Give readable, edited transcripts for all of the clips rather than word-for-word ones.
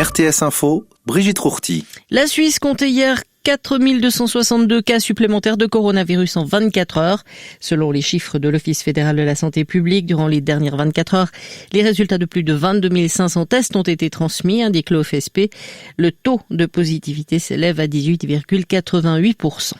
RTS Info, Brigitte Rourty. La Suisse comptait hier 4262 cas supplémentaires de coronavirus en 24 heures. Selon les chiffres de l'Office fédéral de la santé publique, durant les dernières 24 heures, les résultats de plus de 22 500 tests ont été transmis, indique l'OFSP. Le taux de positivité s'élève à 18,88%.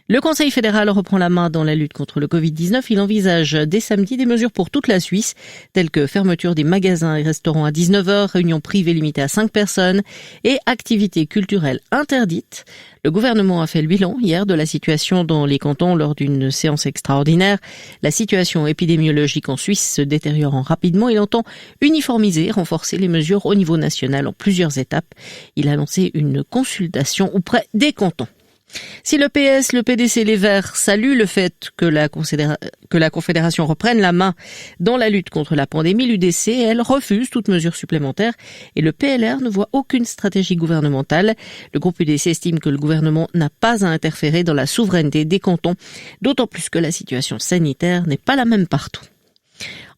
Le Conseil fédéral reprend la main dans la lutte contre le Covid-19. Il envisage dès samedi des mesures pour toute la Suisse, telles que fermeture des magasins et restaurants à 19h, réunions privées limitées à 5 personnes et activités culturelles interdites. Le gouvernement a fait le bilan hier de la situation dans les cantons lors d'une séance extraordinaire. La situation épidémiologique en Suisse se détériorant rapidement, il entend uniformiser, renforcer les mesures au niveau national en plusieurs étapes. Il a lancé une consultation auprès des cantons. Si le PS, le PDC et les Verts saluent le fait que la Confédération reprenne la main dans la lutte contre la pandémie, l'UDC, elle, refuse toute mesure supplémentaire et le PLR ne voit aucune stratégie gouvernementale. Le groupe UDC estime que le gouvernement n'a pas à interférer dans la souveraineté des cantons, d'autant plus que la situation sanitaire n'est pas la même partout.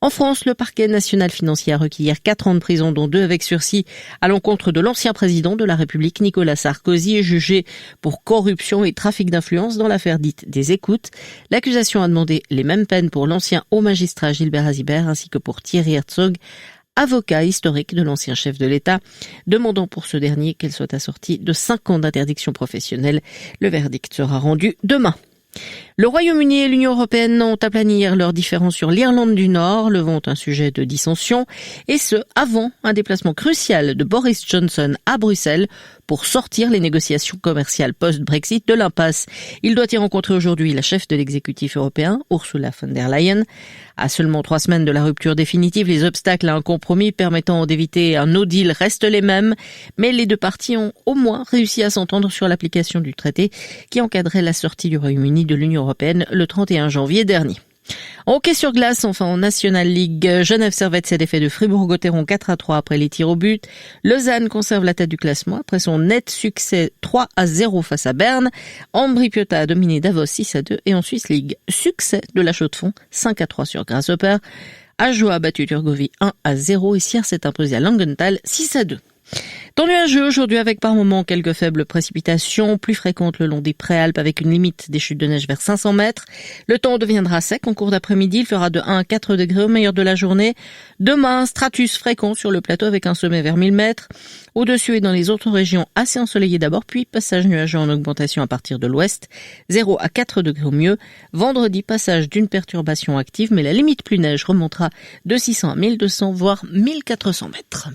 En France, le parquet national financier a requis hier 4 ans de prison, dont 2 avec sursis, à l'encontre de l'ancien président de la République, Nicolas Sarkozy, jugé pour corruption et trafic d'influence dans l'affaire dite des écoutes. L'accusation a demandé les mêmes peines pour l'ancien haut magistrat Gilbert Azibert ainsi que pour Thierry Herzog, avocat historique de l'ancien chef de l'État, demandant pour ce dernier qu'elle soit assortie de 5 ans d'interdiction professionnelle. Le verdict sera rendu demain. Le Royaume-Uni et l'Union européenne ont aplani hier leurs différends sur l'Irlande du Nord, levant un sujet de dissension, et ce, avant un déplacement crucial de Boris Johnson à Bruxelles pour sortir les négociations commerciales post-Brexit de l'impasse. Il doit y rencontrer aujourd'hui la chef de l'exécutif européen, Ursula von der Leyen. À seulement 3 semaines de la rupture définitive, les obstacles à un compromis permettant d'éviter un no deal restent les mêmes, mais les 2 parties ont au moins réussi à s'entendre sur l'application du traité qui encadrait la sortie du Royaume-Uni de l'Union européenne le 31 janvier dernier. En hockey sur glace, enfin en National League, Genève Servette s'est défait de Fribourg-Gotteron 4-3 après les tirs au but. Lausanne conserve la tête du classement après son net succès 3-0 face à Berne. Ambri Piotta a dominé Davos 6-2 et en Swiss League, succès de la Chaux-de-Fonds 5-3 sur Grasshopper. Ajoa a battu Turgovie 1-0 et Sierre s'est imposé à Langenthal 6-2. Temps nuageux aujourd'hui avec par moments quelques faibles précipitations, plus fréquentes le long des Préalpes avec une limite des chutes de neige vers 500 mètres. Le temps deviendra sec en cours d'après-midi, il fera de 1 à 4 degrés au meilleur de la journée. Demain, stratus fréquent sur le plateau avec un sommet vers 1000 mètres. Au-dessus et dans les autres régions, assez ensoleillé d'abord, puis passage nuageux en augmentation à partir de l'ouest. 0 à 4 degrés au mieux. Vendredi, passage d'une perturbation active, mais la limite plus neige remontera de 600 à 1200, voire 1400 mètres.